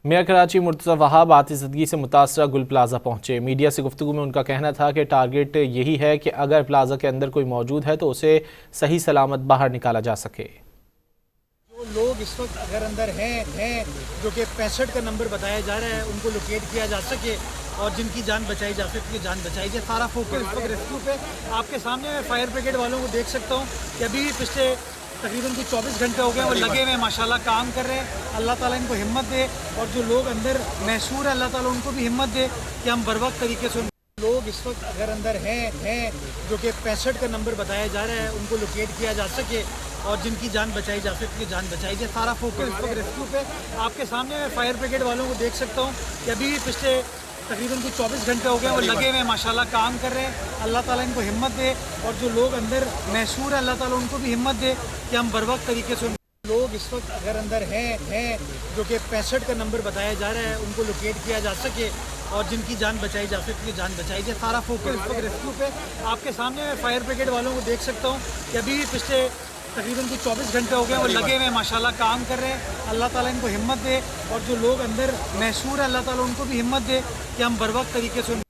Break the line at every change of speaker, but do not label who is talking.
Mayor Karachi Murtaza Wahab आतिशदगी से मुतासरा गुल plaza पहुंचे। मीडिया से गुफ्तगू में उनका कहना था कि टारगेट यही है कि अगर प्लाजा के अंदर कोई मौजूद है तो उसे सही सलामत बाहर निकाला जा सके।
जो लोग इस वक्त अगर अंदर हैं जो कि 65 का नंबर बताया जा रहा है, उनको लोकेट किया जा सके और जिनकी जान बचाई जा सकती है जान बचाई जाए। सारा फोकस इस वक्त रेस्क्यू पे। आपके सामने मैं फायर ब्रिगेड वालों को देख सकता हूँ कि अभी भी पिछले तकरीबन कुछ 24 घंटे हो गए वो लगे हुए माशाल्लाह काम कर रहे हैं। अल्लाह ताला इनको हिम्मत दे और जो लोग अंदर महसूर है अल्लाह ताला उनको भी हिम्मत दे कि हम बर वक्त तरीके से लोग इस वक्त अगर अंदर हैं जो कि 65 का नंबर बताया जा रहा है, उनको लोकेट किया जा सके और जिनकी जान बचाई जा सकती है जान बचाई जाए। सारा फोकस इस वक्त रेस्क्यू पे। आपके सामने मैं फायर ब्रिगेड वालों को देख सकता हूँ कि अभी भी पिछले तकरीबन कुछ 24 घंटे हो गए वो लगे हुए माशाल्लाह काम कर रहे हैं। अल्लाह ताला इनको हिम्मत दे और जो लोग अंदर महसूर है अल्लाह ताला उनको भी हिम्मत दे कि हम बर वक्त तरीके से लोग इस वक्त अगर अंदर हैं जो कि 65 का नंबर बताया जा रहा है, उनको लोकेट किया जा सके और जिनकी जान बचाई जा सकती है जान बचाई जाए। सारा फोकस इस वक्त रेस्क्यू पे। आपके सामने मैं फायर ब्रिगेड वालों को देख सकता हूँ कि अभी भी पिछले तकरीबन कुछ 24 घंटे हो गए वो लगे हुए माशाल्लाह काम कर रहे हैं। अल्लाह ताला इनको हिम्मत दे और जो लोग अंदर महसूर है अल्लाह ताला उनको भी हिम्मत दे कि हम बर वक्त तरीके से